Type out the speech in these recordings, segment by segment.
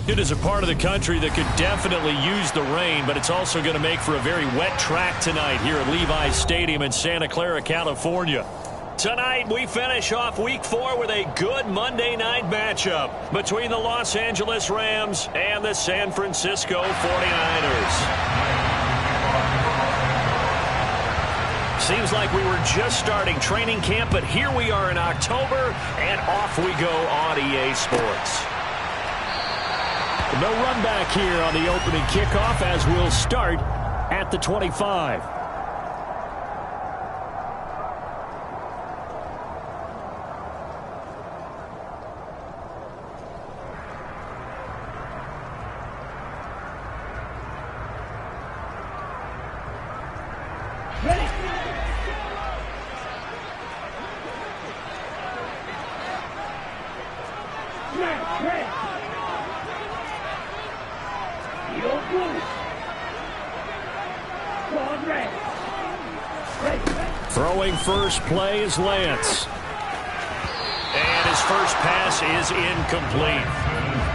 It is a part of the country that could definitely use the rain, but it's also going to make for a very wet track tonight here at Levi's Stadium in Santa Clara, California. Tonight, we finish off Week 4 with a good Monday night matchup between the Los Angeles Rams and the San Francisco 49ers. Seems like we were just starting training camp, but here we are in October, and off we go on EA Sports. No run back here on the opening kickoff as we'll start at the 25. Throwing first play is Lance. And his first pass is incomplete.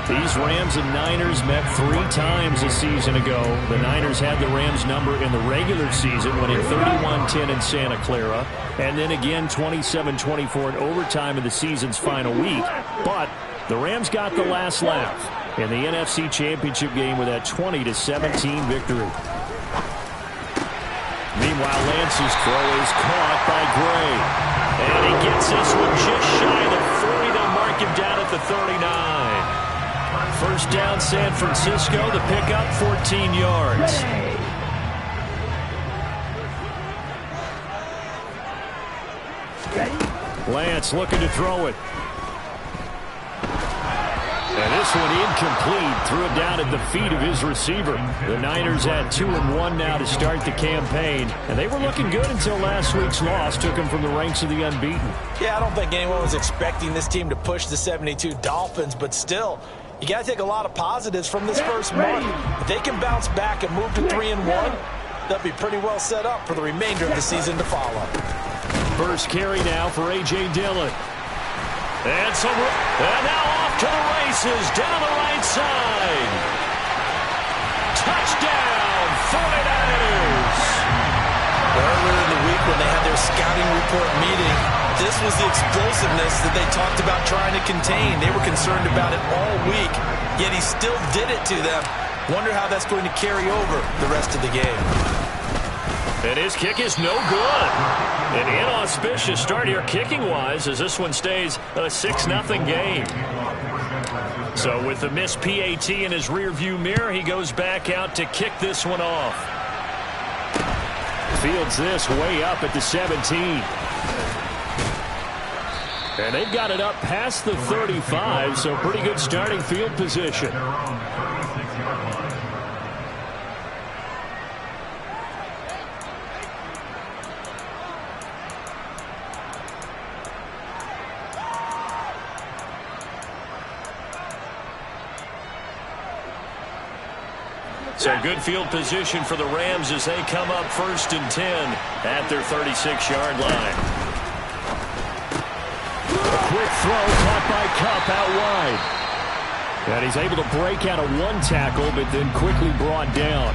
These Rams and Niners met 3 times a season ago. The Niners had the Rams number in the regular season, winning 31-10 in Santa Clara. And then again 27-24 in overtime in the season's final week. But the Rams got the last laugh in the NFC Championship game with that 20-17 victory. Meanwhile, Lance's throw is caught by Gray. And he gets this one just shy of the 40. They'll mark him down at the 39. First down, San Francisco. The pickup, 14 yards. Lance looking to throw it. And this one incomplete. Threw it down at the feet of his receiver. The Niners at 2-1 now to start the campaign. And they were looking good until last week's loss took them from the ranks of the unbeaten. Yeah, I don't think anyone was expecting this team to push the 72 Dolphins, but still, you got to take a lot of positives from this first month. If they can bounce back and move to 3-1, they'll be pretty well set up for the remainder of the season to follow. First carry now for A.J. Dillon. And now off to the races down the right side. Touchdown, 49ers. Earlier in the week when they had their scouting report meeting, this was the explosiveness that they talked about trying to contain. They were concerned about it all week, yet he still did it to them. Wonder how that's going to carry over the rest of the game. And his kick is no good. An inauspicious start here kicking-wise as this one stays a 6-0 game. So with the missed PAT in his rearview mirror, he goes back out to kick this one off. Fields this way up at the 17. And they've got it up past the 35, so pretty good starting field position. So good field position for the Rams as they come up 1st and 10 at their 36-yard line. A quick throw caught by Kupp out wide. And he's able to break out of one tackle, but then quickly brought down.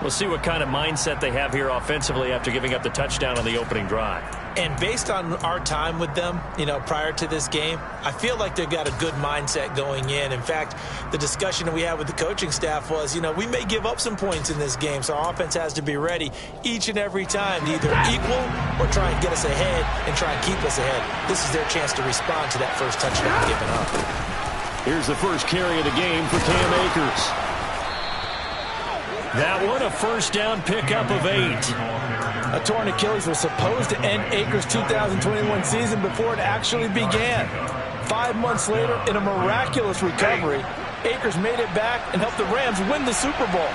We'll see what kind of mindset they have here offensively after giving up the touchdown on the opening drive. And based on our time with them, prior to this game, I feel like they've got a good mindset going in. In fact, the discussion that we had with the coaching staff was, we may give up some points in this game, so our offense has to be ready each and every time to either equal or try and get us ahead and try and keep us ahead. This is their chance to respond to that first touchdown given up. Here's the first carry of the game for Cam Akers. That one, a first down pickup of 8. A torn Achilles was supposed to end Akers' 2021 season before it actually began. 5 months later, in a miraculous recovery, Akers made it back and helped the Rams win the Super Bowl.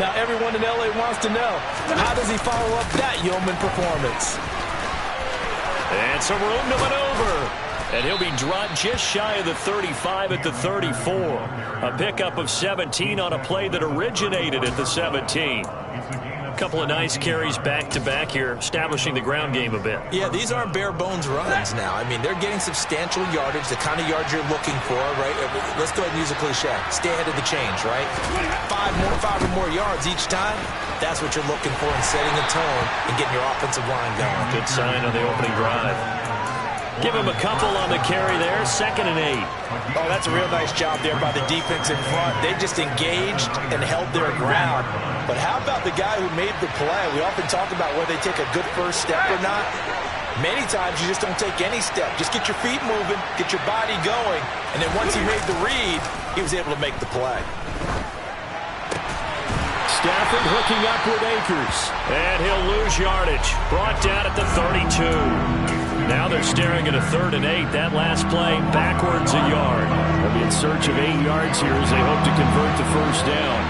Now everyone in L.A. wants to know, how does he follow up that yeoman performance? And some room to maneuver. And he'll be dropped just shy of the 35 at the 34. A pickup of 17 on a play that originated at the 17. Couple of nice carries back-to-back here, establishing the ground game a bit. Yeah, these aren't bare-bones runs now. I mean, they're getting substantial yardage, the kind of yards you're looking for, right? Let's go ahead and use a cliche. Stay ahead of the change, right? Five or more yards each time. That's what you're looking for in setting a tone and getting your offensive line going. Good sign on the opening drive. Give him a couple on the carry there. 2nd and 8. Oh, that's a real nice job there by the defense in front. They just engaged and held their ground. But how about the guy who made the play? We often talk about whether they take a good first step or not. Many times you just don't take any step. Just get your feet moving, get your body going. And then once he made the read, he was able to make the play. Stafford hooking up with Akers. And he'll lose yardage. Brought down at the 32. Now they're staring at a 3rd and 8. That last play backwards a yard. They'll be in search of 8 yards here as they hope to convert the first down.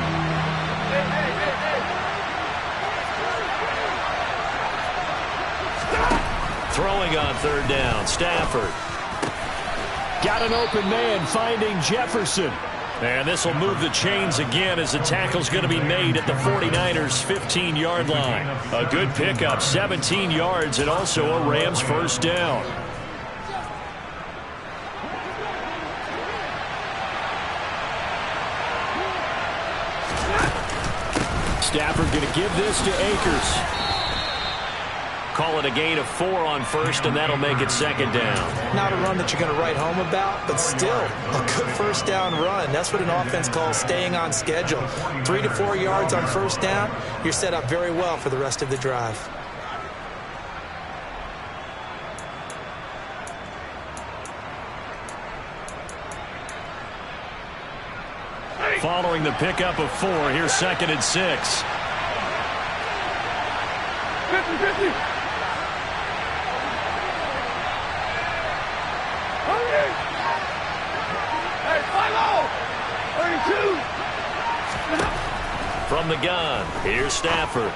Throwing on 3rd down. Stafford. Got an open man finding Jefferson. And this will move the chains again as the tackle's going to be made at the 49ers' 15-yard line. A good pickup, 17 yards, and also a Rams first down. Stafford going to give this to Akers. Call it a gain of 4 on 1st, and that'll make it 2nd down. Not a run that you're going to write home about, but still a good first down run. That's what an offense calls staying on schedule. 3 to 4 yards on first down, you're set up very well for the rest of the drive. Following the pickup of 4, here's 2nd and 6. 50-50. From the gun, here's Stafford.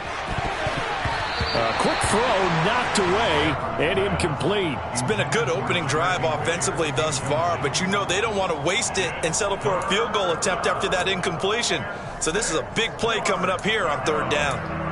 A quick throw knocked away and incomplete. It's been a good opening drive offensively thus far, but you know they don't want to waste it and settle for a field goal attempt after that incompletion. So this is a big play coming up here on 3rd down.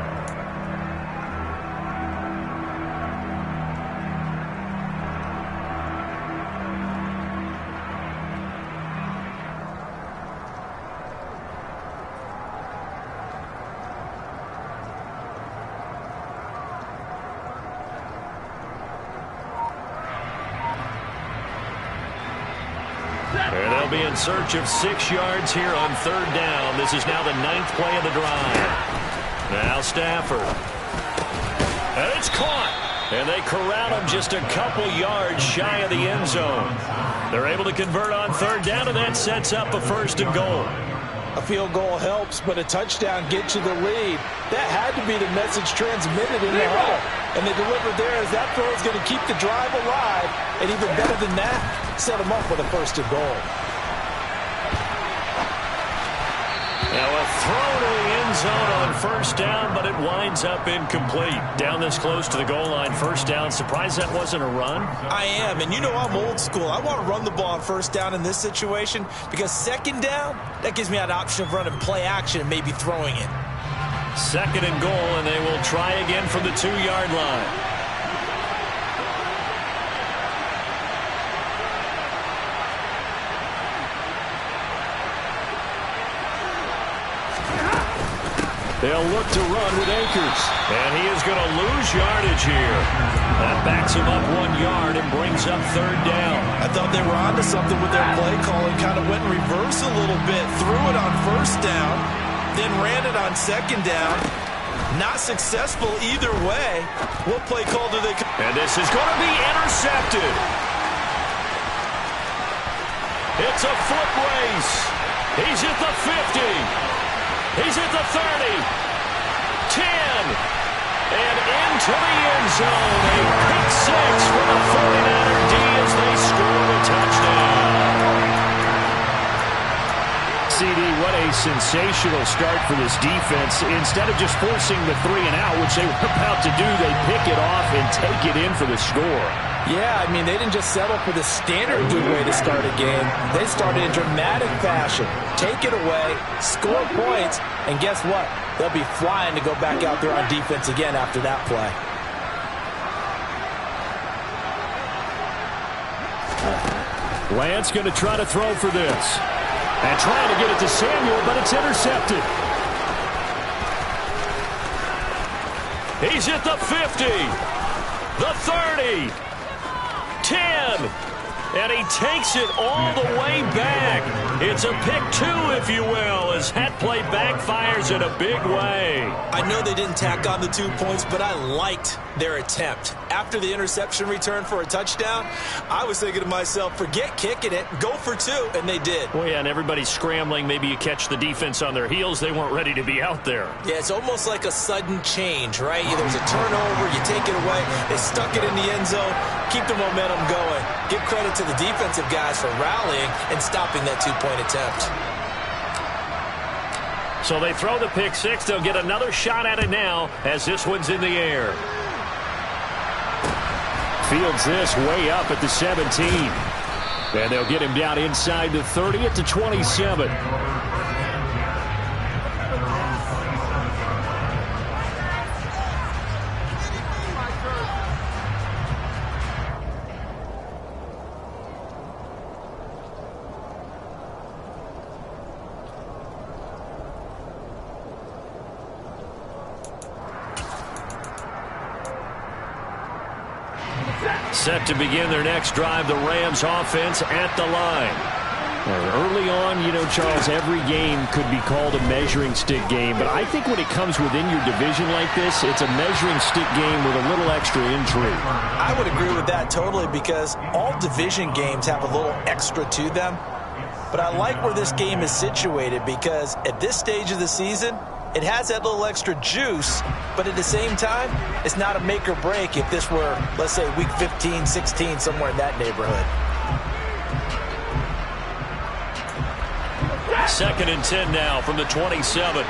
And they'll be in search of 6 yards here on 3rd down. This is now the 9th play of the drive. Now Stafford. And it's caught. And they corral him just a couple yards shy of the end zone. They're able to convert on 3rd down, and that sets up a 1st and goal. A field goal helps, but a touchdown gets you the lead. That had to be the message transmitted in the huddle. And they delivered there as that throw is going to keep the drive alive. And even better than that, set them up with a 1st and goal. Now a throw to the end zone on 1st down, but it winds up incomplete. Down this close to the goal line, 1st down. Surprised that wasn't a run? I am, and you know I'm old school. I want to run the ball on 1st down in this situation because 2nd down, that gives me an option of running play action and maybe throwing it. 2nd and goal, and they will try again from the 2-yard line. They'll look to run with Akers. And he is going to lose yardage here. That backs him up 1 yard and brings up 3rd down. I thought they were onto something with their play calling. Kind of went in reverse a little bit. Threw it on 1st down. Then ran it on 2nd down. Not successful either way. What play call do they... And this is going to be intercepted. It's a foot race. He's at the 50. He's at the 30, 10, and into the end zone. A pick 6 for the 49er D as they score a touchdown. CD, what a sensational start for this defense. Instead of just forcing the 3 and out, which they were about to do, they pick it off and take it in for the score. Yeah, I mean, they didn't just settle for the standard good way to start a game. They started in dramatic fashion. Take it away, score points, and guess what? They'll be flying to go back out there on defense again after that play. Lance going to try to throw for this. And trying to get it to Samuel, but it's intercepted. He's at the 50, the 30, 10, and he takes it all the way back. It's a pick 2, if you will, as that play backfires in a big way. I know they didn't tack on the 2 points, but I liked their attempt. After the interception return for a touchdown, I was thinking to myself, forget kicking it, go for 2, and they did. Well, yeah, and everybody's scrambling. Maybe you catch the defense on their heels. They weren't ready to be out there. Yeah, it's almost like a sudden change, right? There's a turnover, you take it away, they stuck it in the end zone, keep the momentum going. Give credit to the defensive guys for rallying and stopping that 2-point attempt. So they throw the pick 6. They'll get another shot at it now as this one's in the air. Fields this way up at the 17. And they'll get him down inside the 30 at the 27. Set to begin their next drive, the Rams offense at the line. Early on, Charles, every game could be called a measuring stick game, but I think when it comes within your division like this, it's a measuring stick game with a little extra intrigue. I would agree with that totally because all division games have a little extra to them. But I like where this game is situated because at this stage of the season, it has that little extra juice, but at the same time, it's not a make or break if this were, let's say, week 15, 16, somewhere in that neighborhood. 2nd and 10 now from the 27.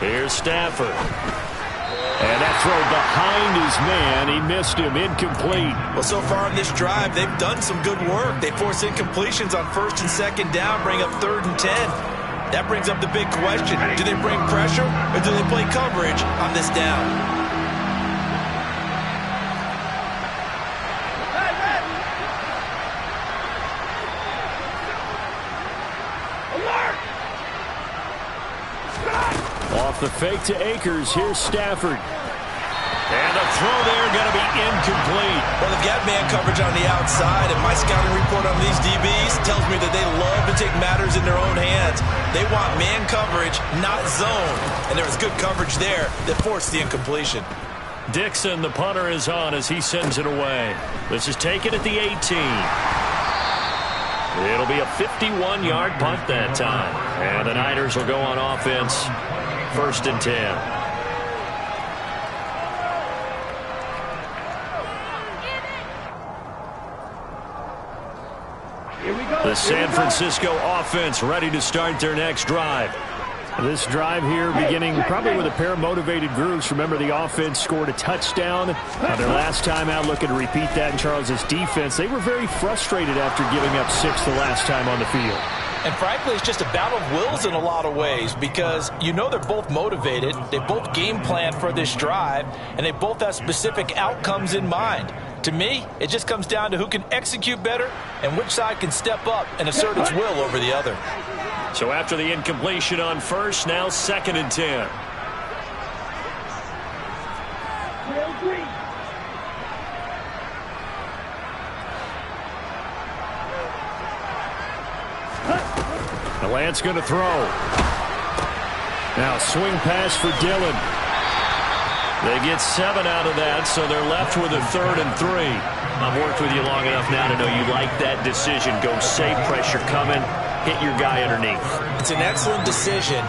Here's Stafford. And that throw behind his man. He missed him. Incomplete. Well, so far in this drive, they've done some good work. They force incompletions on 1st and 2nd down, bring up 3rd and 10. That brings up the big question. Do they bring pressure or do they play coverage on this down? Off the fake to Akers. Here's Stafford. And the throw there going to be incomplete. Well, they've got man coverage on the outside, and my scouting report on these DBs tells me that they love to take matters in their own hands. They want man coverage, not zone. And there was good coverage there that forced the incompletion. Dixon, the punter, is on as he sends it away. This is taken at the 18. It'll be a 51-yard punt that time. And the Niners will go on offense. 1st and 10. The San Francisco offense ready to start their next drive. This drive here beginning probably with a pair of motivated groups. Remember, the offense scored a touchdown their last time out. Looking to repeat that in Charles's defense. They were very frustrated after giving up 6 the last time on the field. And frankly, it's just a battle of wills in a lot of ways because they're both motivated. They both game plan for this drive, and they both have specific outcomes in mind. To me, it just comes down to who can execute better and which side can step up and assert its will over the other. So after the incompletion on 1st, now 2nd and 10. Lance going to throw. Now swing pass for Dillon. They get 7 out of that, so they're left with a 3rd and 3. I've worked with you long enough now to know you like that decision. Go safe, pressure coming, hit your guy underneath. It's an excellent decision,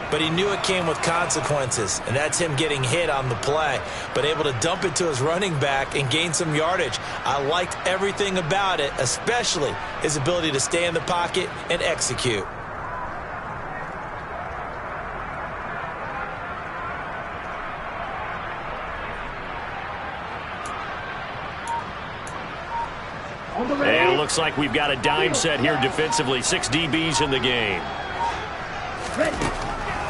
but he knew it came with consequences, and that's him getting hit on the play, but able to dump it to his running back and gain some yardage. I liked everything about it, especially his ability to stay in the pocket and execute. And it looks like we've got a dime set here defensively. 6 DBs in the game.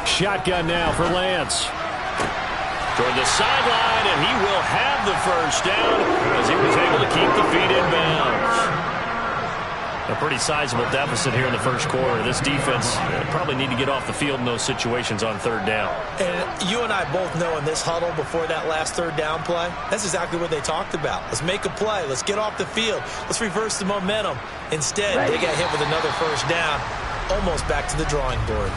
Shotgun now for Lance. Toward the sideline, and he will have the first down as he was able to keep the feet in bounds. A pretty sizable deficit here in the first quarter. This defense probably need to get off the field in those situations on third down. And you and I both know in this huddle before that last third down play, that's exactly what they talked about. Let's make a play. Let's get off the field. Let's reverse the momentum. Instead, they got hit with another first down, almost back to the drawing board.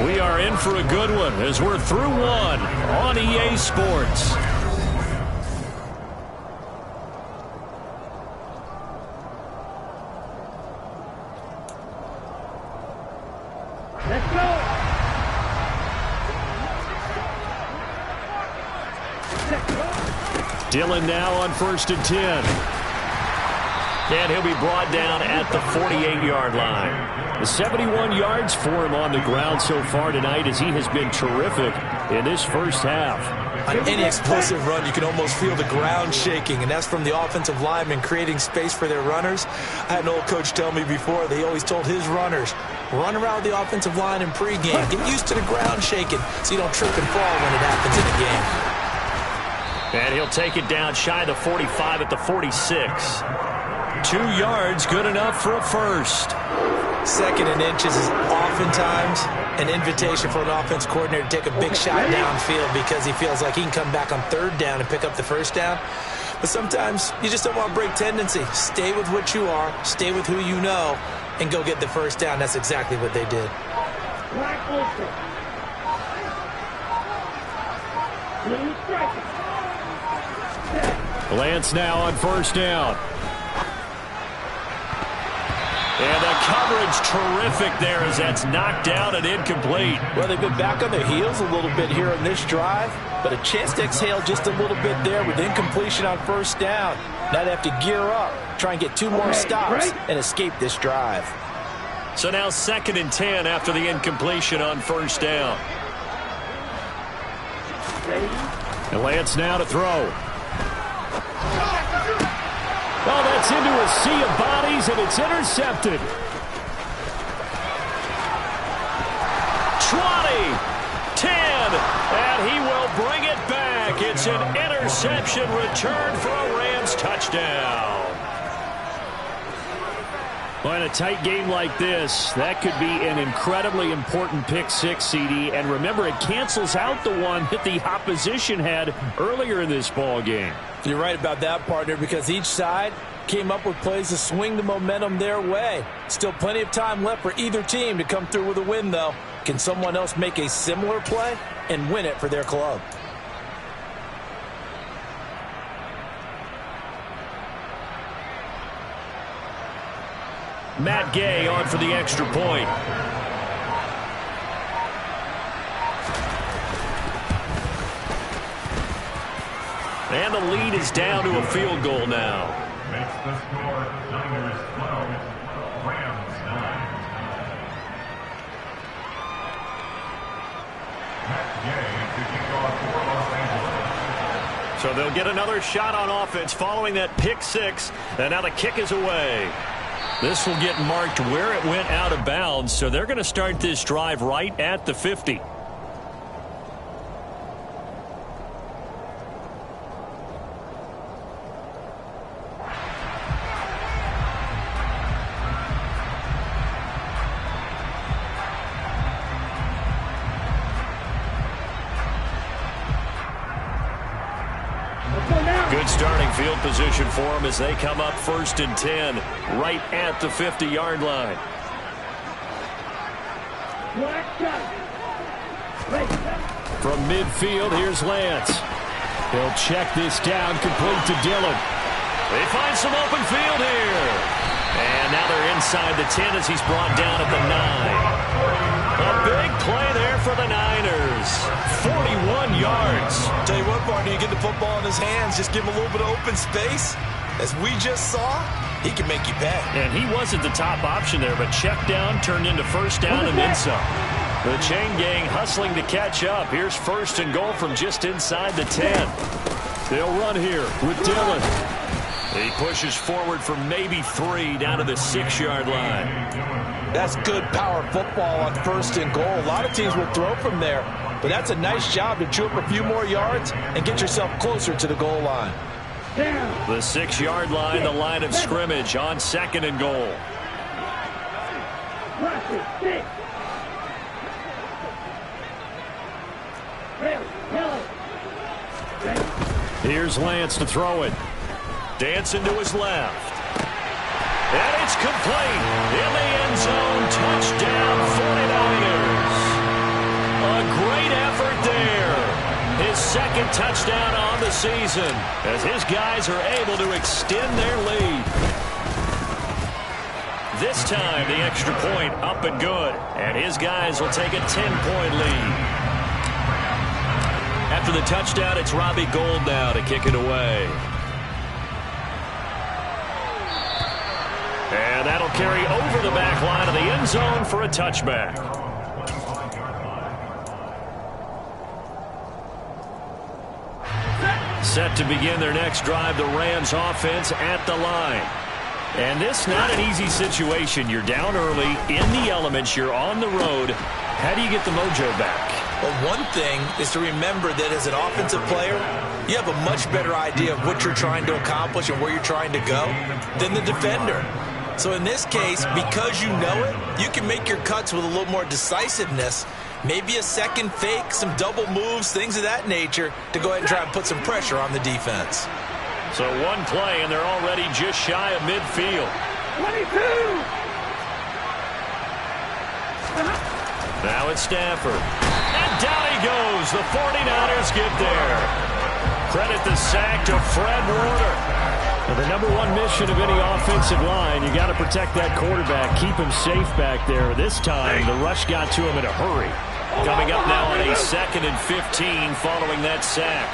We are in for a good one as we're through one on EA Sports. Let's go. Dillon now on 1st and 10. And he'll be brought down at the 48-yard line. 71 yards for him on the ground so far tonight as he has been terrific in this first half. On any explosive run, you can almost feel the ground shaking, and that's from the offensive linemen creating space for their runners. I had an old coach tell me before, they always told his runners, run around the offensive line in pregame. Get used to the ground shaking so you don't trip and fall when it happens in a game. And he'll take it down shy of the 45 at the 46. 2 yards, good enough for a first. 2nd and inches is oftentimes an invitation for an offense coordinator to take a big shot downfield because he feels like he can come back on 3rd down and pick up the first down. But sometimes you just don't want to break tendency. Stay with what you are, stay with who you know, and go get the first down. That's exactly what they did. Black Ulster. Blue striker. Lance now on 1st down. And the coverage terrific there as that's knocked down and incomplete. Well, they've been back on their heels a little bit here on this drive, but a chance to exhale just a little bit there with incompletion on 1st down. Now they have to gear up, try and get 2 more stops and escape this drive. So now 2nd and 10 after the incompletion on 1st down. And Lance now to throw. Oh, that's into a sea of bodies, and it's intercepted. 20, 10, and he will bring it back. It's an interception return for a Rams touchdown. Well, in a tight game like this, that could be an incredibly important pick six, CD. And remember, it cancels out the one that the opposition had earlier in this ball game. You're right about that, partner, because each side came up with plays to swing the momentum their way. Still plenty of time left for either team to come through with a win, though. Can someone else make a similar play and win it for their club? Matt Gay on for the extra point. And the lead is down to a field goal now. Makes the score Niners 12, Rams 9. Matt Gay to kick off for Los Angeles. So they'll get another shot on offense following that pick six. And now the kick is away. This will get marked where it went out of bounds. So they're going to start this drive right at the 50. Good starting field position for them as they come up 1st and 10 right at the 50-yard line. From midfield, here's Lance. He'll check this down, complete to Dillon. They find some open field here. And now they're inside the 10 as he's brought down at the 9. A big play there for the Niners. 41 yards. Tell you what, partner, you get the football in his hands, just give him a little bit of open space. As we just saw, he can make you pay. And he wasn't the top option there, but check down turned into first down and then some. The chain gang hustling to catch up. Here's first and goal from just inside the 10. They'll run here with Dillon. He pushes forward for maybe 3 down to the 6-yard line. That's good power football on first and goal. A lot of teams will throw from there, but that's a nice job to chew up a few more yards and get yourself closer to the goal line. The 6-yard line, the line of scrimmage on second and goal. Here's Lance to throw it. Dancing to his left. And it's complete. In the end zone. Touchdown 49ers. A great effort there. His second touchdown on the season as his guys are able to extend their lead. This time the extra point up and good. And his guys will take a 10-point lead. After the touchdown, it's Robbie Gould now to kick it away. And that'll carry over the back line of the end zone for a touchback. Set to begin their next drive, the Rams offense at the line. And this not an easy situation. You're down early, in the elements, you're on the road. How do you get the mojo back? Well, one thing is to remember that as an offensive player, you have a much better idea of what you're trying to accomplish and where you're trying to go than the defender. So in this case, because you know it, you can make your cuts with a little more decisiveness, maybe a second fake, some double moves, things of that nature, to go ahead and try and put some pressure on the defense. So one play, and they're already just shy of midfield. 22! Now it's Stafford. And down he goes. The 49ers get there. Credit the sack to Fred Warner. Now, the number one mission of any offensive line, you got to protect that quarterback, keep him safe back there. This time, the rush got to him in a hurry. Coming up now on a 2nd and 15 following that sack.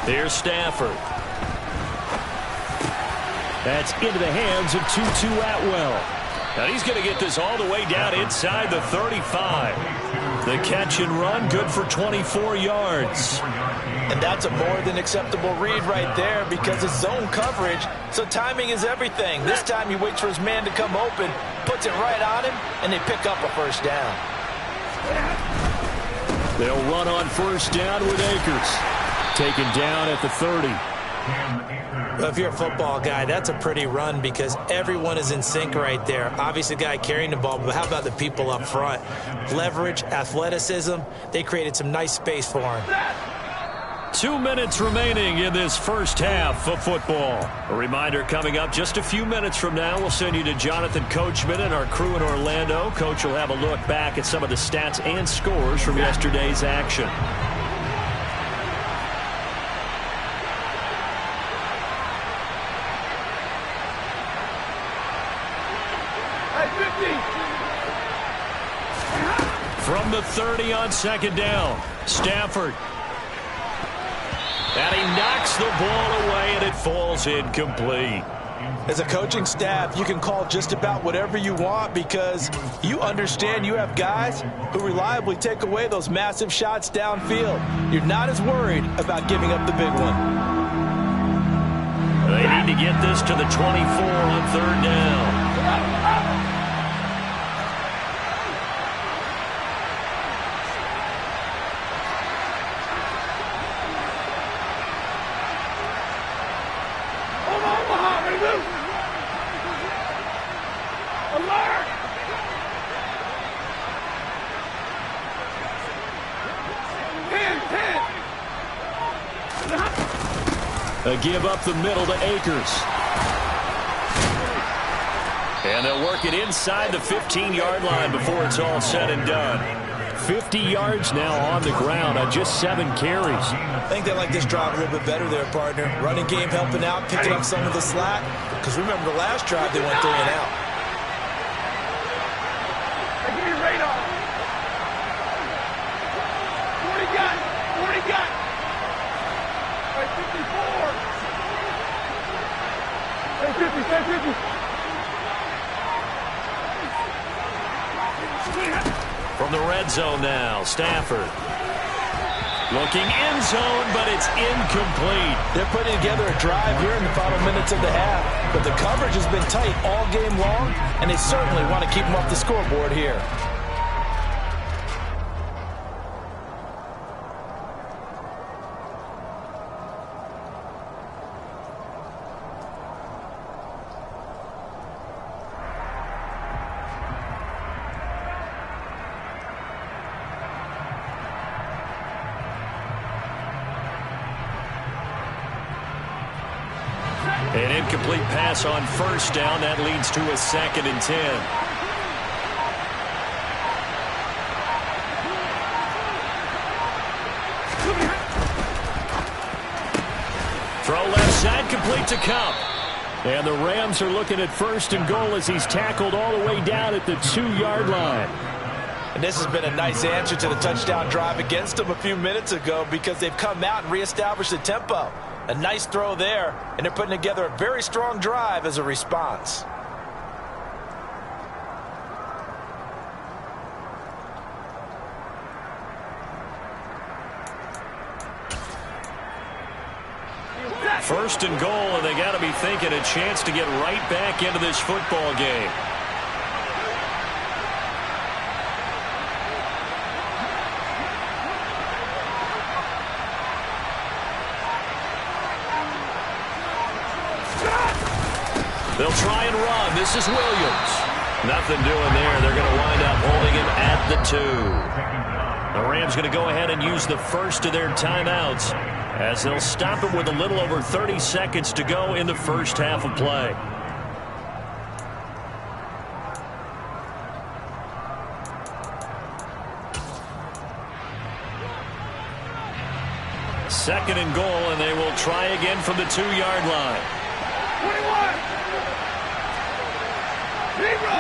Here's Stafford. That's into the hands of Tutu Atwell. Now he's going to get this all the way down inside the 35. The catch and run, good for 24 yards. And that's a more than acceptable read right there because it's zone coverage, so timing is everything. This time he waits for his man to come open, puts it right on him, and they pick up a first down. They'll run on first down with Akers. Taken down at the 30. Well, if you're a football guy, that's a pretty run because everyone is in sync right there. Obviously, the guy carrying the ball, but how about the people up front? Leverage, athleticism, they created some nice space for him. 2 minutes remaining in this first half of football. A reminder coming up just a few minutes from now, we'll send you to Jonathan Coachman and our crew in Orlando. Coach will have a look back at some of the stats and scores from yesterday's action. From the 30 on second down, Stafford. And he knocks the ball away, and it falls incomplete. As a coaching staff, you can call just about whatever you want because you understand you have guys who reliably take away those massive shots downfield. You're not as worried about giving up the big one. They need to get this to the 24 on third down. A give up the middle to Akers. And they'll work it inside the 15-yard line before it's all said and done. 50 yards now on the ground on just 7 carries. I think they like this drive a little bit better there, partner. Running game helping out, picking up some of the slack. Because remember the last drive, they went 3 and out. Give me radar. What do you got? What do you got? All right, 54. Say 50, say 50. From the red zone now, Stafford. Looking end zone, but it's incomplete. They're putting together a drive here in the final minutes of the half, but the coverage has been tight all game long, and they certainly want to keep them off the scoreboard here. An incomplete pass on first down. That leads to a 2nd and 10. Throw left side, complete to Kupp. And the Rams are looking at 1st and goal as he's tackled all the way down at the 2-yard line. And this has been a nice answer to the touchdown drive against them a few minutes ago because they've come out and reestablished the tempo. A nice throw there, and they're putting together a very strong drive as a response. First and goal, and they got to be thinking a chance to get right back into this football game. They'll try and run. This is Williams. Nothing doing there. They're going to wind up holding him at the 2. The Rams going to go ahead and use the first of their timeouts as they'll stop it with a little over 30 seconds to go in the first half of play. Second and goal, and they will try again from the 2-yard line. 21. Zebra!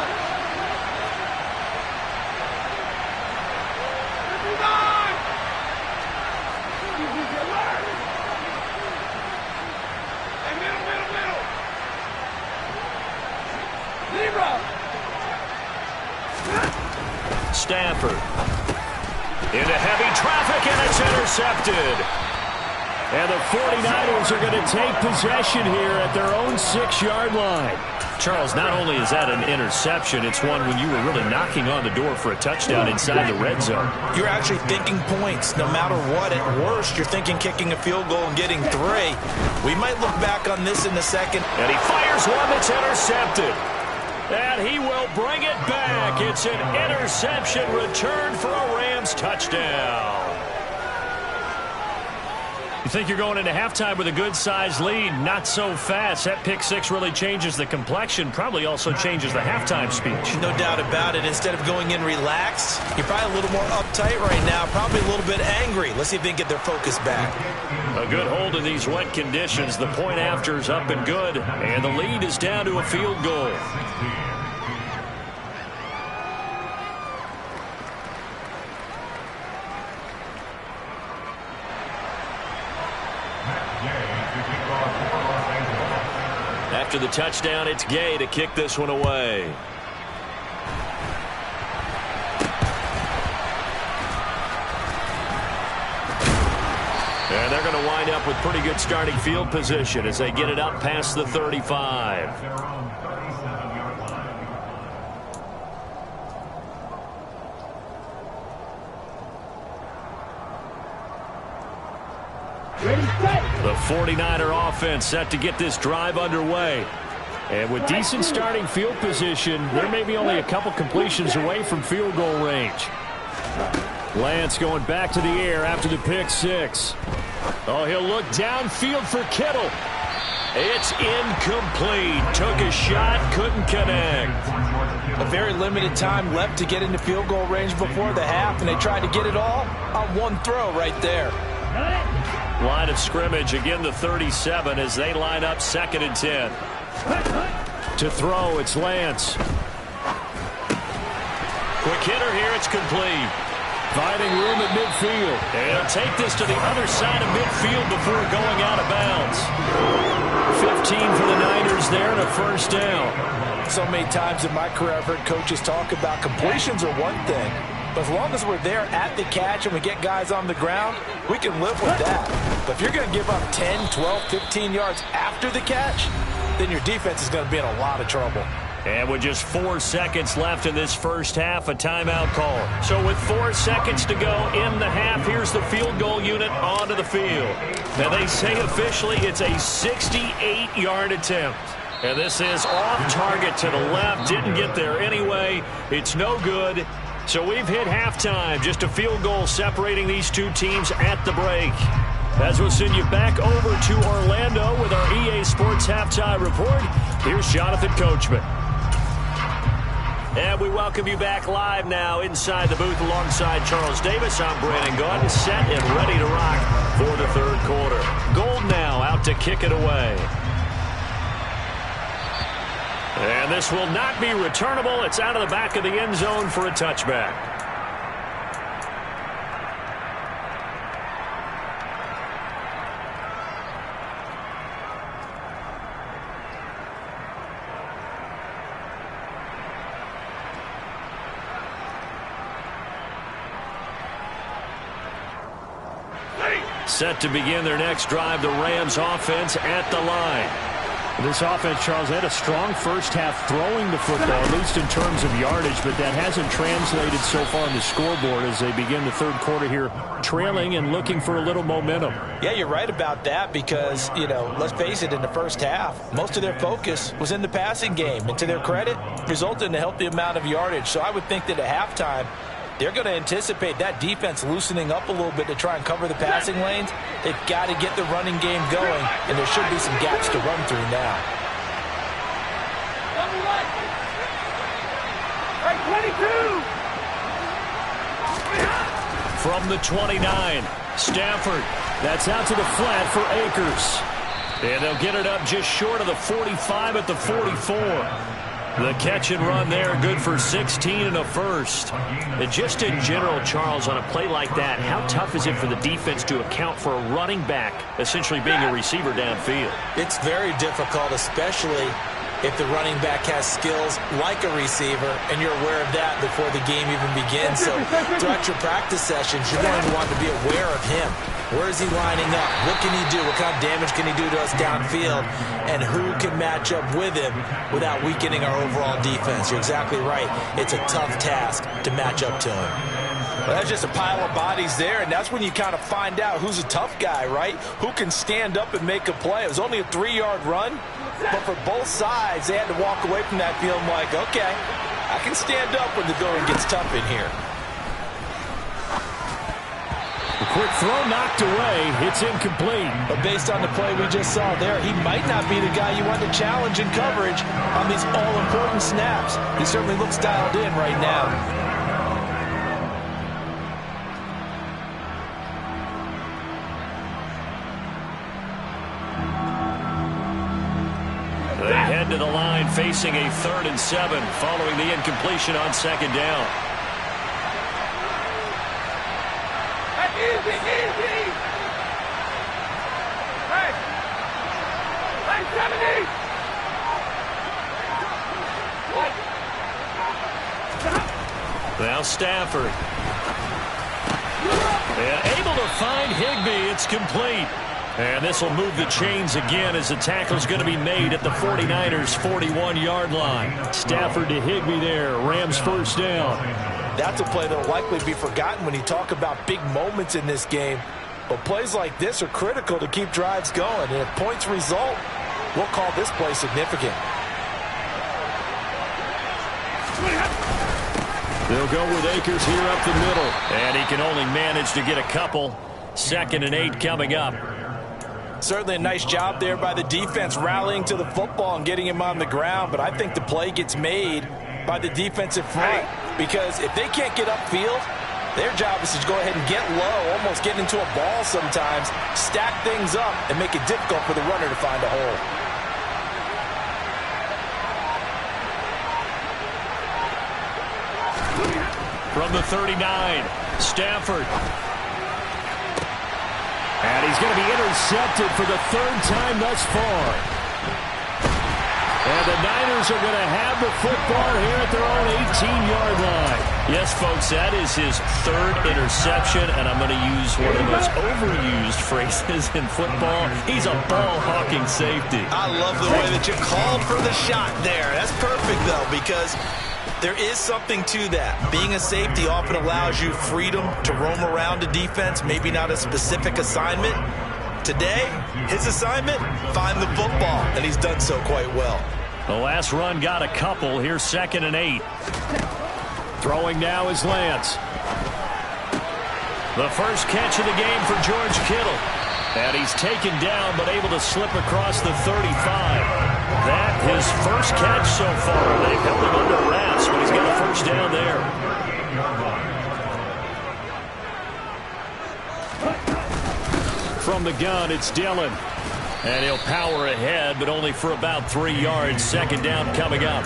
This is on! Alert! And middle. Zebra! Stafford. Into heavy traffic, and it's intercepted. And the 49ers are going to take possession here at their own 6-yard line. Charles, not only is that an interception, it's one when you were really knocking on the door for a touchdown inside the red zone. You're actually thinking points no matter what. At worst, you're thinking kicking a field goal and getting 3. We might look back on this in a second. And he fires one that's intercepted. And he will bring it back. It's an interception return for a Rams touchdown. You think you're going into halftime with a good-sized lead. Not so fast. That pick 6 really changes the complexion. Probably also changes the halftime speech. No doubt about it. Instead of going in relaxed, you're probably a little more uptight right now. Probably a little bit angry. Let's see if they can get their focus back. A good hold in these wet conditions. The point after is up and good. And the lead is down to a field goal. After the touchdown, it's Gay to kick this one away. And they're going to wind up with pretty good starting field position as they get it up past the 35. The 49er offense set to get this drive underway. And with decent starting field position, there may be only a couple completions away from field goal range. Lance going back to the air after the pick 6. Oh, he'll look downfield for Kittle. It's incomplete. Took a shot, couldn't connect. A very limited time left to get into field goal range before the half, and they tried to get it all on one throw right there. Line of scrimmage, again the 37 as they line up 2nd and 10. To throw, it's Lance. Quick hitter here, it's complete. Finding room at midfield. And he'll take this to the other side of midfield before going out of bounds. 15 for the Niners there and a first down. So many times in my career I've heard coaches talk about completions are one thing, but as long as we're there at the catch and we get guys on the ground, we can live with that. But if you're going to give up 10, 12, 15 yards after the catch, then your defense is going to be in a lot of trouble. And with just 4 seconds left in this first half, a timeout call. So with 4 seconds to go in the half, here's the field goal unit onto the field. Now they say officially it's a 68-yard attempt. And this is off target to the left. Didn't get there anyway. It's no good. So we've hit halftime. Just a field goal separating these two teams at the break. As we'll send you back over to Orlando with our EA Sports Halftime Report, here's Jonathan Coachman. And we welcome you back live now inside the booth alongside Charles Davis. I'm Brandon Gaudin, set and ready to rock for the third quarter. Gold now out to kick it away. And this will not be returnable. It's out of the back of the end zone for a touchback. Set to begin their next drive, the Rams offense at the line. This offense, Charles, had a strong first half throwing the football, at least in terms of yardage, but that hasn't translated so far on the scoreboard as they begin the third quarter here, trailing and looking for a little momentum. Yeah, you're right about that because, you know, let's face it, in the first half, most of their focus was in the passing game. And to their credit, resulted in a healthy amount of yardage. So I would think that at halftime, they're going to anticipate that defense loosening up a little bit to try and cover the passing lanes. They've got to get the running game going, and there should be some gaps to run through now. From the 29, Stafford. That's out to the flat for Akers. And they'll get it up just short of the 45 at the 44. The catch and run there, good for 16 and a first. And just in general, Charles, on a play like that, how tough is it for the defense to account for a running back essentially being a receiver downfield? It's very difficult, especially if the running back has skills like a receiver, and you're aware of that before the game even begins. So throughout your practice sessions, you're going to want to be aware of him. Where is he lining up? What can he do? What kind of damage can he do to us downfield? And who can match up with him without weakening our overall defense? You're exactly right. It's a tough task to match up to him. Well, that's just a pile of bodies there, and that's when you kind of find out who's a tough guy, right? Who can stand up and make a play. It was only a 3-yard run, but for both sides, they had to walk away from that feeling like, okay, I can stand up when the going gets tough in here. A quick throw knocked away. It's incomplete. But based on the play we just saw there, he might not be the guy you want to challenge in coverage on these all-important snaps. He certainly looks dialed in right now. They head to the line facing a 3rd and 7 following the incompletion on 2nd down. Easy, easy. Hey. Hey, 70. Now Stafford. And able to find Higbee. It's complete. And this will move the chains again as the tackle's going to be made at the 49ers' 41-yard line. Stafford to Higbee there. Rams first down. That's a play that will likely be forgotten when you talk about big moments in this game. But plays like this are critical to keep drives going. And if points result, we'll call this play significant. They'll go with Akers here up the middle. And he can only manage to get a couple. 2nd and 8 coming up. Certainly a nice job there by the defense rallying to the football and getting him on the ground, but I think the play gets made by the defensive front because if they can't get upfield, their job is to go ahead and get low, almost get into a ball sometimes, stack things up, and make it difficult for the runner to find a hole. From the 39, Stafford. And he's going to be intercepted for the third time thus far. And the Niners are going to have the football here at their own 18-yard line. Yes, folks, that is his third interception, and I'm going to use one of the most overused phrases in football. He's a ball-hawking safety. I love the way that you called for the shot there. That's perfect, though, because there is something to that. Being a safety often allows you freedom to roam around a defense, maybe not a specific assignment. Today, his assignment, find the football, and he's done so quite well. The last run got a couple. Here's 2nd and 8. Throwing now is Lance. The first catch of the game for George Kittle. And he's taken down, but able to slip across the 35. That his first catch so far. They've held him under wraps, but he's got a first down there. From the gun, it's Dillon. And he'll power ahead, but only for about 3 yards. 2nd down coming up.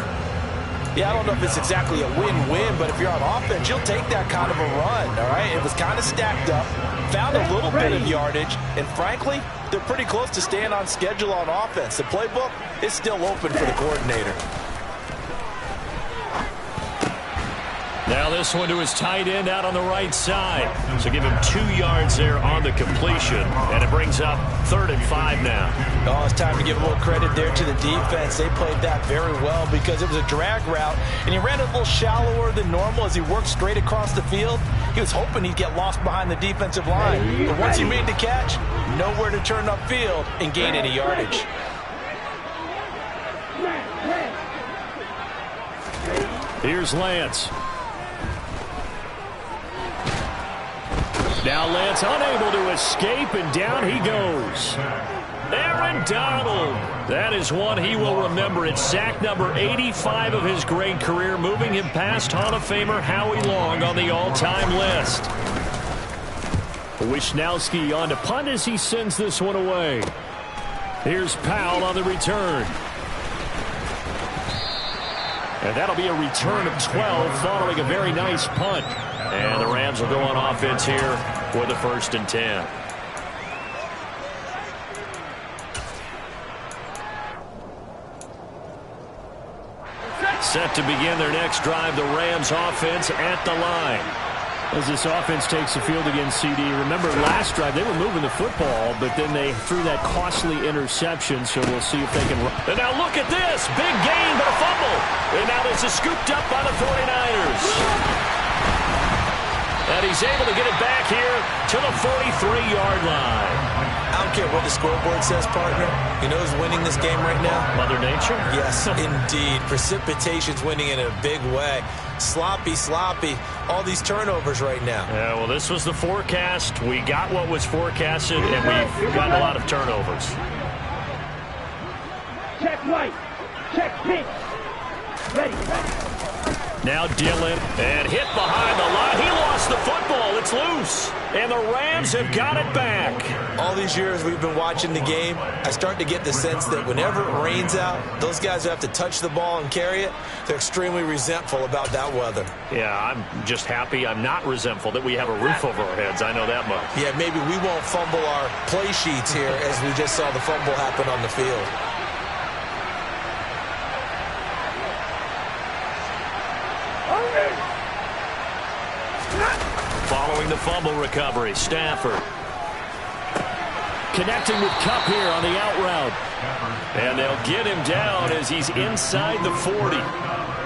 Yeah, I don't know if it's exactly a win-win, but if you're on offense, you'll take that kind of a run, all right? It was kind of stacked up, found a little bit of yardage, and frankly, they're pretty close to staying on schedule on offense. The playbook is still open for the coordinator. Now this one to his tight end out on the right side. So give him 2 yards there on the completion. And it brings up 3rd and 5 now. Oh, it's time to give a little credit there to the defense. They played that very well because it was a drag route. And he ran a little shallower than normal as he worked straight across the field. He was hoping he'd get lost behind the defensive line. But once he made the catch, nowhere to turn upfield and gain any yardage. Here's Lance. Now Lance unable to escape, and down he goes. Aaron Donald. That is one he will remember. It's sack number 85 of his great career, moving him past Hall of Famer Howie Long on the all-time list. Wisnowski on to punt as he sends this one away. Here's Powell on the return. And that'll be a return of 12 following a very nice punt. And the Rams will go on offense here for the 1st and 10. Set to begin their next drive, the Rams offense at the line. As this offense takes the field against CD, remember last drive they were moving the football, but then they threw that costly interception, so we'll see if they can run. And now look at this, big gain but a fumble. And now this is scooped up by the 49ers. And he's able to get it back here to the 43-yard line. I don't care what the scoreboard says, partner. You know who's winning this game right now? Mother Nature? Yes, indeed. Precipitation's winning in a big way. Sloppy, all these turnovers right now. Yeah, well, this was the forecast. We got what was forecasted, and we've gotten a lot of turnovers. Check white. Check pink. Ready. Now Dillon, and hit behind the line. He lost the football. It's loose. And the Rams have got it back. All these years we've been watching the game, I start to get the sense that whenever it rains out, those guys who have to touch the ball and carry it, they're extremely resentful about that weather. Yeah, I'm just happy I'm not resentful that we have a roof over our heads. I know that much. Yeah, maybe we won't fumble our play sheets here as we just saw the fumble happen on the field. Following the fumble recovery, Stafford. Connecting with Kupp here on the out route. And they'll get him down as he's inside the 40.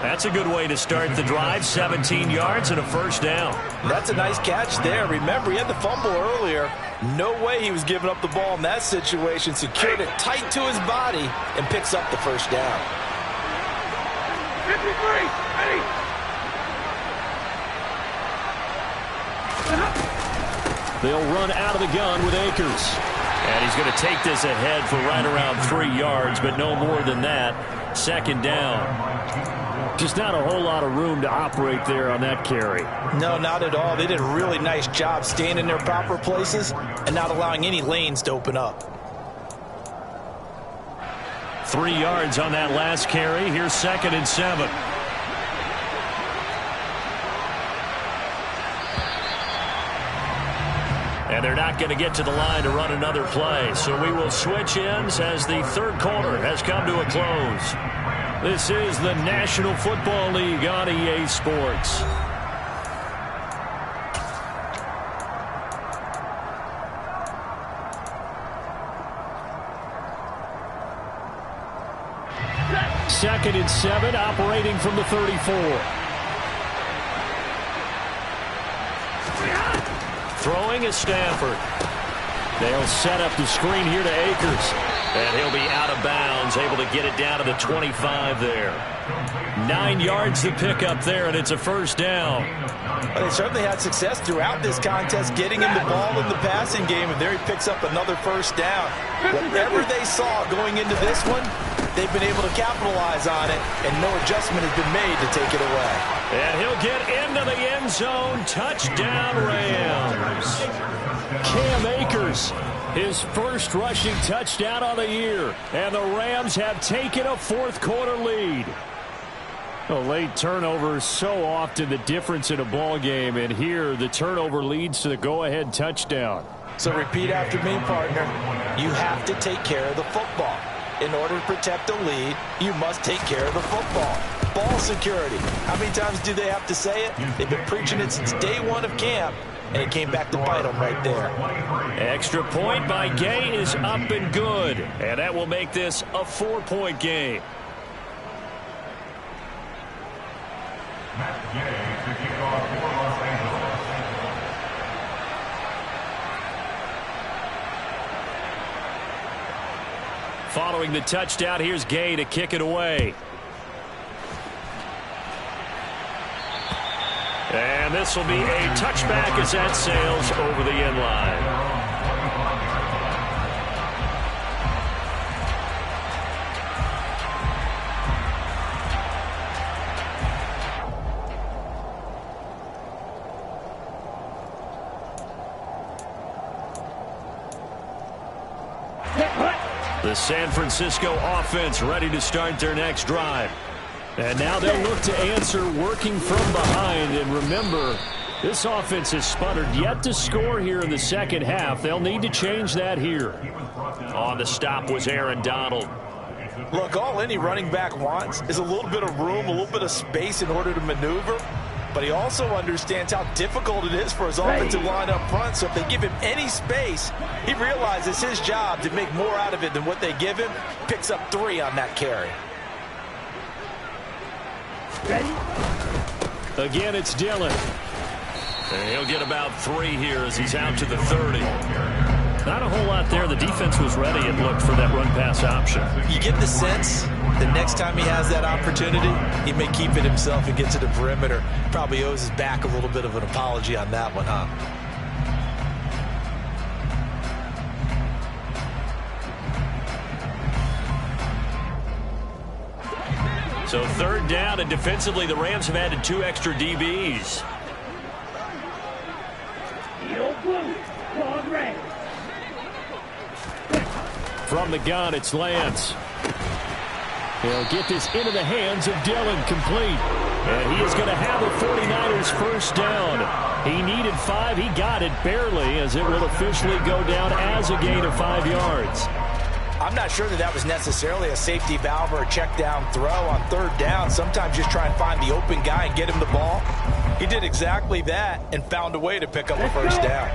That's a good way to start the drive. 17 yards and a first down. That's a nice catch there. Remember, he had the fumble earlier. No way he was giving up the ball in that situation. Secured it tight to his body and picks up the first down. 53. Ready. They'll run out of the gun with Akers. And he's going to take this ahead for right around 3 yards, but no more than that. Second down. Just not a whole lot of room to operate there on that carry. No, not at all. They did a really nice job staying in their proper places and not allowing any lanes to open up. 3 yards on that last carry. Here's 2nd and 7. And they're not going to get to the line to run another play. So we will switch ends as the third quarter has come to a close. This is the National Football League on EA Sports. Second and 7, operating from the 34. Throwing is Stanford. They'll set up the screen here to Akers. And he'll be out of bounds, able to get it down to the 25 there. 9 yards to pick up there, and it's a first down. Well, they certainly had success throughout this contest getting him the ball in the passing game, and there he picks up another first down. Whatever they saw going into this one, they've been able to capitalize on it, and no adjustment has been made to take it away. And he'll get into the end zone. Touchdown, Rams. Cam Akers, his first rushing touchdown of the year. And the Rams have taken a fourth quarter lead. A late turnover is so often the difference in a ball game, and here the turnover leads to the go-ahead touchdown. So repeat after me, partner. You have to take care of the football. In order to protect the lead, you must take care of the football. Ball security. How many times do they have to say it? They've been preaching it since day one of camp, and it came back to bite them right there. Extra point by Gay is up and good, and that will make this a 4-point game. Matt Gay to kick off for Los Angeles. Following the touchdown, here's Gay to kick it away. And this will be a touchback as that sails over the end line. The San Francisco offense ready to start their next drive. And now they'll look to answer working from behind. And remember, this offense has sputtered yet to score here in the second half. They'll need to change that here. On the stop was Aaron Donald. Look, all any running back wants is a little bit of room, a little bit of space in order to maneuver. But he also understands how difficult it is for his offensive line up front. So if they give him any space, he realizes his job to make more out of it than what they give him. Picks up 3 on that carry. Again, it's Dillon. And he'll get about 3 here as he's out to the 30. Not a whole lot there. The defense was ready and looked for that run-pass option. You get the sense the next time he has that opportunity, he may keep it himself and get to the perimeter. Probably owes his back a little bit of an apology on that one, huh? So third down, and defensively the Rams have added 2 extra DBs. From the gun, it's Lance. He'll get this into the hands of Dillon, complete. And he is going to have the 49ers first down. He needed 5. He got it barely, as it will officially go down as a gain of 5 yards. I'm not sure that was necessarily a safety valve or a check down throw on third down. Sometimes just try and find the open guy and get him the ball. He did exactly that and found a way to pick up a first down.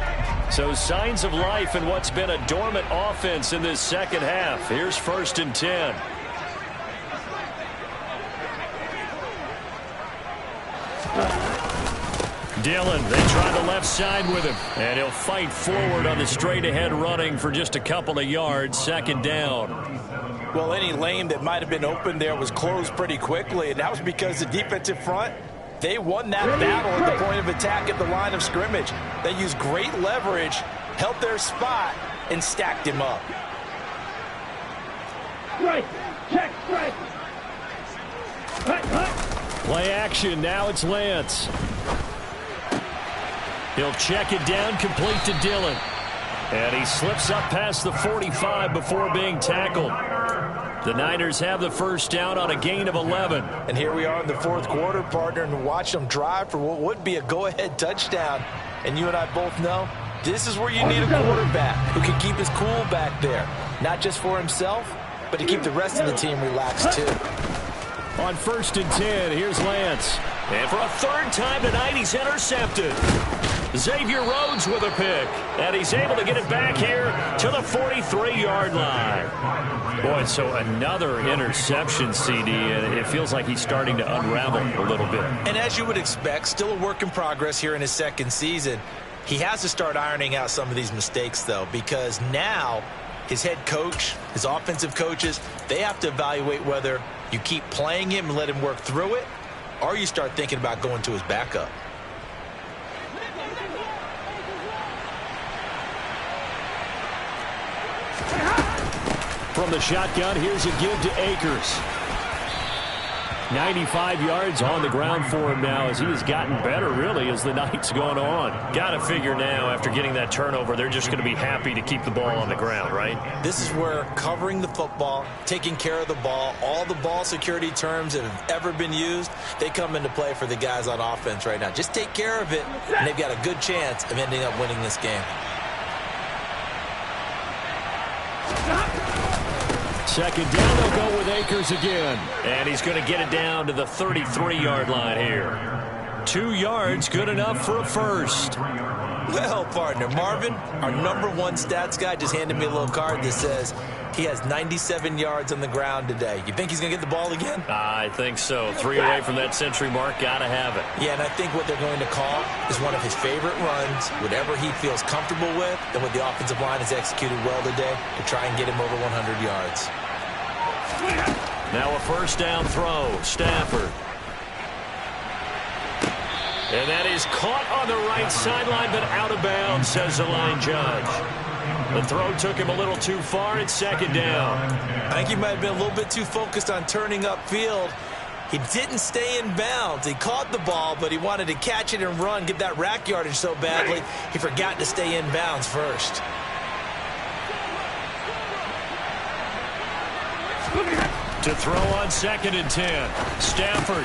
So signs of life in what's been a dormant offense in this second half. Here's 1st and 10. Dillon, they try the left side with him, and he'll fight forward on the straight-ahead running for just a couple of yards. Second down. Well, any lane that might have been open there was closed pretty quickly, and that was because the defensive front, they won that battle at the point of attack at the line of scrimmage. They used great leverage, held their spot, and stacked him up. Strike. Check. Strike. Play action. Now it's Lance. He'll check it down, complete to Dillon. And he slips up past the 45 before being tackled. The Niners have the first down on a gain of 11. And here we are in the fourth quarter, partner, and watch them drive for what would be a go-ahead touchdown. And you and I both know this is where you need a quarterback who can keep his cool back there. Not just for himself, but to keep the rest of the team relaxed too. On 1st and 10, here's Lance. And for a third time tonight, he's intercepted. Xavier Rhodes with a pick. And he's able to get it back here to the 43-yard line. Boy, so another interception, CD, and it feels like he's starting to unravel a little bit. And as you would expect, still a work in progress here in his second season. He has to start ironing out some of these mistakes, though, because now his head coach, his offensive coaches, they have to evaluate whether you keep playing him and let him work through it, or you start thinking about going to his backup. From the shotgun, here's a give to Akers. 95 yards on the ground for him now as he has gotten better, really, as the night's gone on. Got to figure now, after getting that turnover, they're just going to be happy to keep the ball on the ground, right? This is where covering the football, taking care of the ball, all the ball security terms that have ever been used, they come into play for the guys on offense right now. Just take care of it, and they've got a good chance of ending up winning this game. Second down, they'll go with Akers again. And he's going to get it down to the 33-yard line here. 2 yards, good enough for a first. Well, partner, Marvin, our #1 stats guy, just handed me a little card that says he has 97 yards on the ground today. You think he's going to get the ball again? I think so. 3 away from that century mark, got to have it. Yeah, and I think what they're going to call is one of his favorite runs, whatever he feels comfortable with, and what the offensive line has executed well today to try and get him over 100 yards. Now a first down throw, Stafford. And that is caught on the right sideline, but out of bounds, says the line judge. The throw took him a little too far. It's second down. I think he might have been a little bit too focused on turning upfield. He didn't stay in bounds. He caught the ball, but he wanted to catch it and run, get that rack yardage so badly, he forgot to stay in bounds first. To throw on 2nd and 10. Stafford.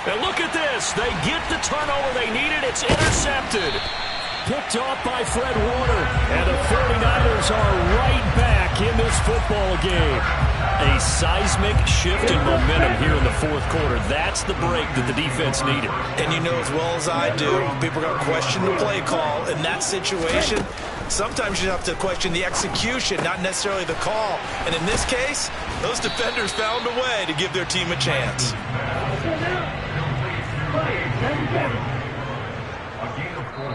And look at this. They get the turnover they needed. It's intercepted. Picked off by Fred Warner. And the 49ers are right back in this football game. A seismic shift in momentum here in the fourth quarter. That's the break that the defense needed. And you know as well as I do, people are going to question the play call in that situation. Sometimes you have to question the execution, not necessarily the call. And in this case, those defenders found a way to give their team a chance.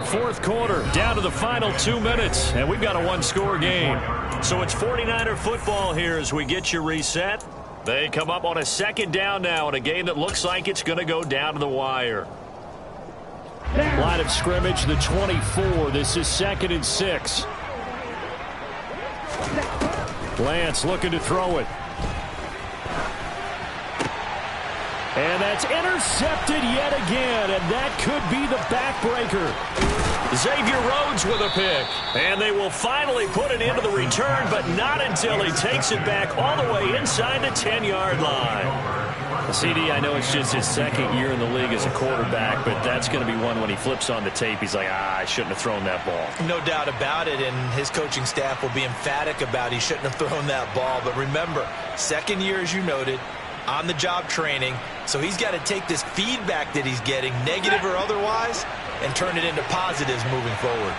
Fourth quarter, down to the final 2 minutes, and we've got a one-score game. So it's 49er football here as we get you reset. They come up on a second down now in a game that looks like it's going to go down to the wire. Line of scrimmage, the 24. This is 2nd and 6. Lance looking to throw it. And that's intercepted yet again, and that could be the backbreaker. Xavier Rhodes with a pick. And they will finally put it into the return, but not until he takes it back all the way inside the 10-yard line. CD, I know it's just his second year in the league as a quarterback, but that's going to be one when he flips on the tape, he's like, I shouldn't have thrown that ball. No doubt about it, and his coaching staff will be emphatic about he shouldn't have thrown that ball. But remember, second year, as you noted, on-the-job training, so he's got to take this feedback that he's getting, negative or otherwise, and turn it into positives moving forward.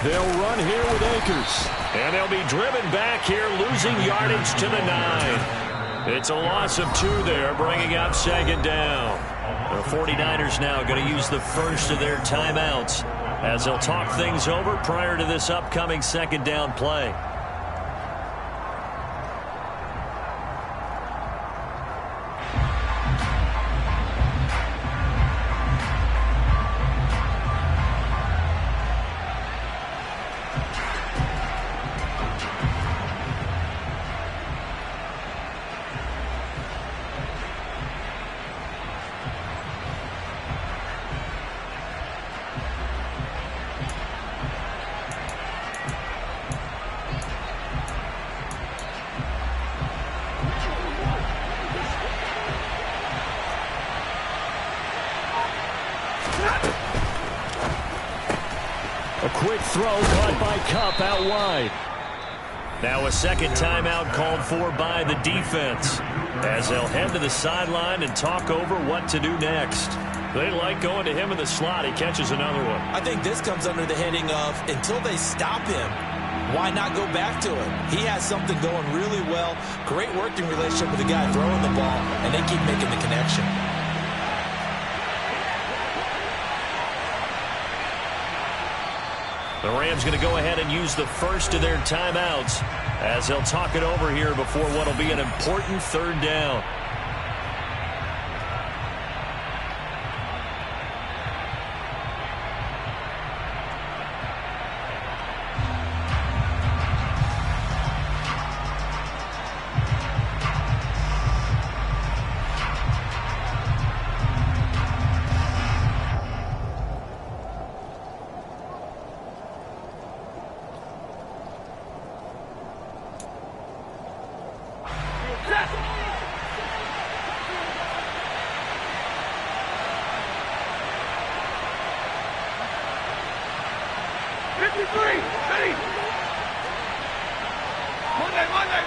They'll run here with Akers. And they'll be driven back here, losing yardage to the 9. It's a loss of 2 there, bringing up second down. The 49ers now going to use the first of their timeouts as they'll talk things over prior to this upcoming second down play. A quick throw caught by Kupp out wide. Now a second timeout called for by the defense as they'll head to the sideline and talk over what to do next. They like going to him in the slot. He catches another one. I think this comes under the heading of until they stop him, why not go back to it? He has something going really well. Great working relationship with the guy throwing the ball, and they keep making the connection. The Rams going to go ahead and use the first of their timeouts as they'll talk it over here before what will be an important third down.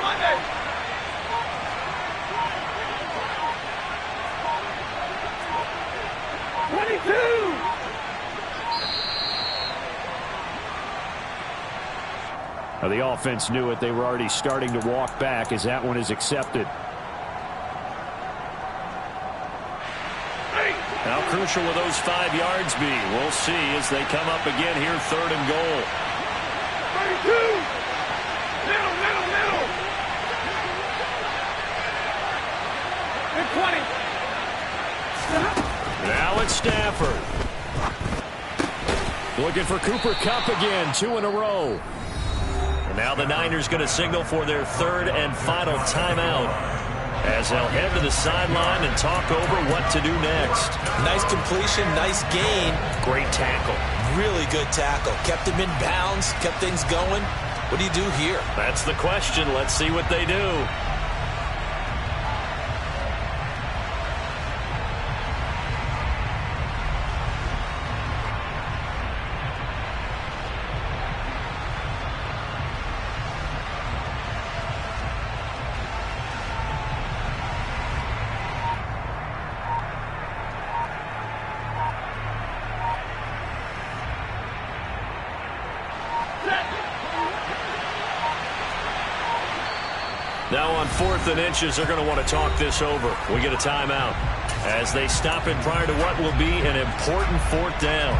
Monday. Now the offense knew it. They were already starting to walk back as that one is accepted. How crucial will those 5 yards be? We'll see as they come up again here, 3rd and goal. 32. Middle. And 20. Now it's Stafford. Looking for Cooper Kupp again, 2 in a row. And now the Niners going to signal for their 3rd and final timeout as they'll head to the sideline and talk over what to do next. Nice completion, nice gain. Great tackle. Really good tackle. Kept him in bounds, kept things going. What do you do here? That's the question. Let's see what they do. Now on 4th and inches, they're going to want to talk this over. We get a timeout as they stop it prior to what will be an important 4th down.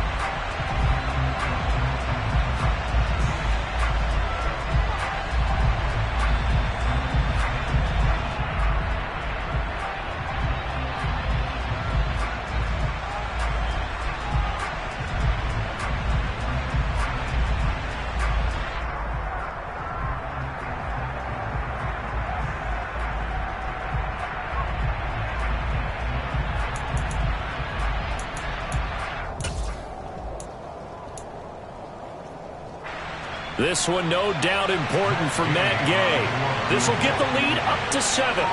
This one no doubt important for Matt Gay. This will get the lead up to 7.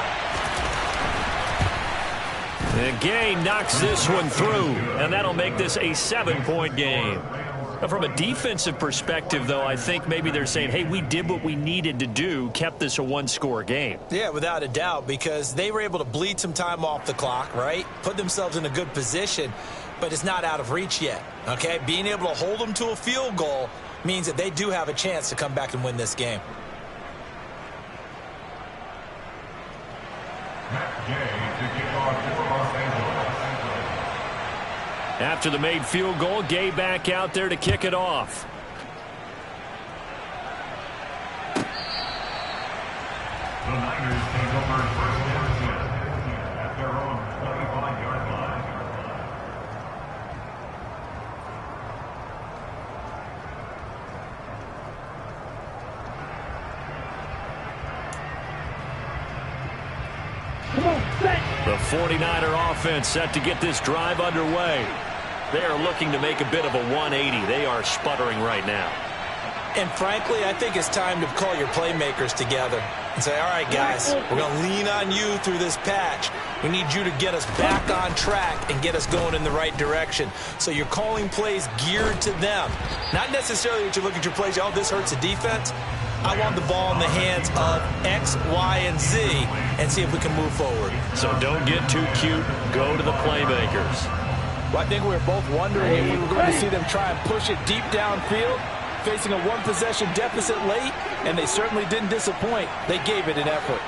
And Gay knocks this one through, and that'll make this a 7-point game. Now, from a defensive perspective, though, I think maybe they're saying, hey, we did what we needed to do, kept this a 1-score game. Yeah, without a doubt, because they were able to bleed some time off the clock, right? Put themselves in a good position, but it's not out of reach yet, okay? Being able to hold them to a field goal means that they do have a chance to come back and win this game. After the made field goal, Gay back out there to kick it off. The Niners take over first and 10 at their own 25-yard line. The 49er offense set to get this drive underway. They are looking to make a bit of a 180. They are sputtering right now. And frankly, I think it's time to call your playmakers together and say, all right, guys, we're going to lean on you through this patch. We need you to get us back on track and get us going in the right direction. So you're calling plays geared to them. Not necessarily that you look at your plays, oh, this hurts the defense. I want the ball in the hands of X, Y, and Z and see if we can move forward. So don't get too cute. Go to the playmakers. Well, I think we were both wondering if we were going to see them try and push it deep downfield, facing a one-possession deficit late, and they certainly didn't disappoint. They gave it an effort.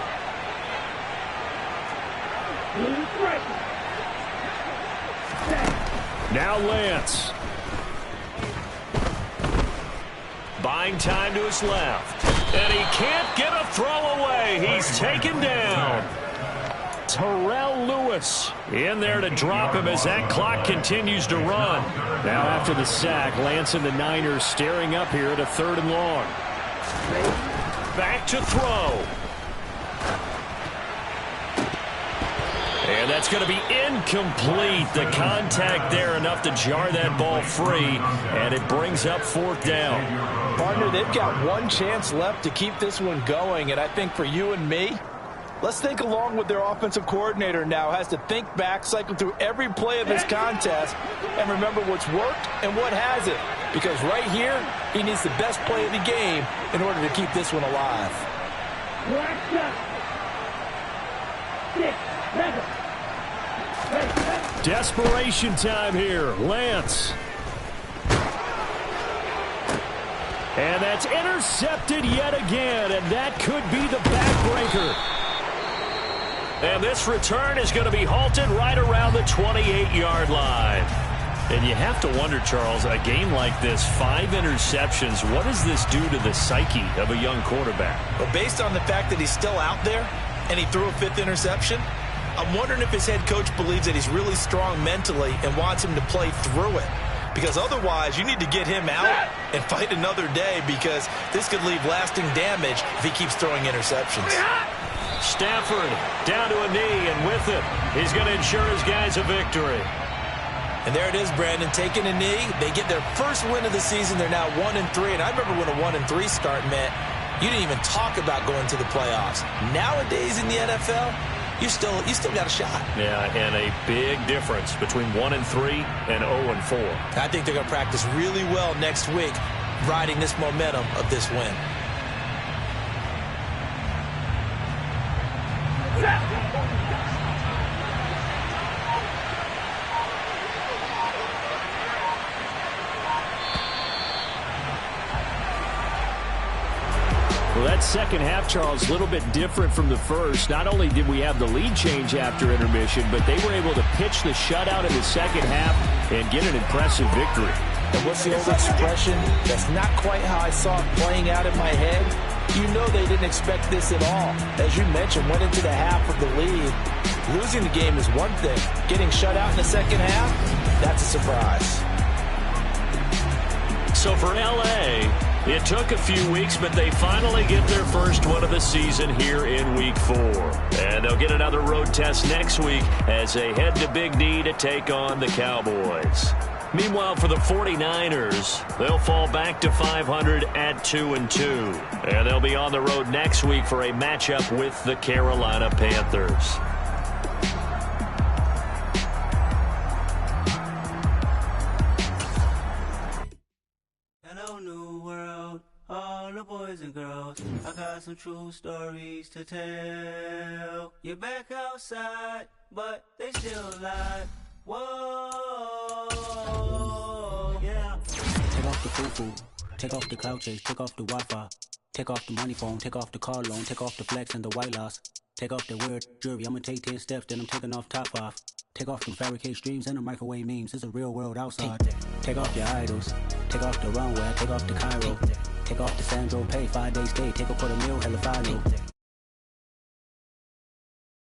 Now Lance. Buying time to his left. And he can't get a throw away. He's taken down. Terrell Lewis In there to drop him as that clock continues to run. Now after the sack, Lance and the Niners staring up here at a 3rd and long. Back to throw. And that's going to be incomplete. The contact there enough to jar that ball free, and it brings up 4th down. Partner, they've got one chance left to keep this one going, and I think for you and me, let's think along with their offensive coordinator now. Has to think back, cycle through every play of this contest, and remember what's worked and what hasn't. Because right here, he needs the best play of the game in order to keep this one alive. Desperation time here. Lance. And that's intercepted yet again, and that could be the backbreaker. And this return is going to be halted right around the 28-yard line. And you have to wonder, Charles, a game like this, 5 interceptions, what does this do to the psyche of a young quarterback? But based on the fact that he's still out there and he threw a 5th interception, I'm wondering if his head coach believes that he's really strong mentally and wants him to play through it. Because otherwise, you need to get him out and fight another day, because this could leave lasting damage if he keeps throwing interceptions. Stafford down to a knee, and with it, he's going to ensure his guys a victory. And there it is, Brandon, taking a knee. They get their first win of the season. They're now 1-3. And I remember when a 1-3 start meant you didn't even talk about going to the playoffs. Nowadays in the NFL, you still got a shot. Yeah, and a big difference between 1-3 and 0-4. I think they're going to practice really well next week, riding this momentum of this win. Well, that second half, Charles, a little bit different from the first. Not only did we have the lead change after intermission, but they were able to pitch the shutout in the second half and get an impressive victory. And what's the old expression? That's not quite how I saw it playing out in my head. You know they didn't expect this at all. As you mentioned, went into the half with the lead. Losing the game is one thing. Getting shut out in the second half, that's a surprise. So for L.A., it took a few weeks, but they finally get their first one of the season here in Week 4. And they'll get another road test next week as they head to Big D to take on the Cowboys. Meanwhile, for the 49ers, they'll fall back to 500 at 2-2. And they'll be on the road next week for a matchup with the Carolina Panthers. Hello, new world, all the boys and girls. I got some true stories to tell. You're back outside, but they still lie. Whoa, yeah. Take off the foo-foo, take off the cloud chase, take off the Wi-Fi, take off the money phone, take off the car loan, take off the flex and the white loss, take off the weird jewelry. I'ma take 10 steps, then I'm taking off top 5. Take off the fabricated streams and the microwave memes. It's a real world outside. Take off your idols, take off the runway, take off the Cairo, take off the Sandro pay, 5-day stay, take a $250,000 hella final.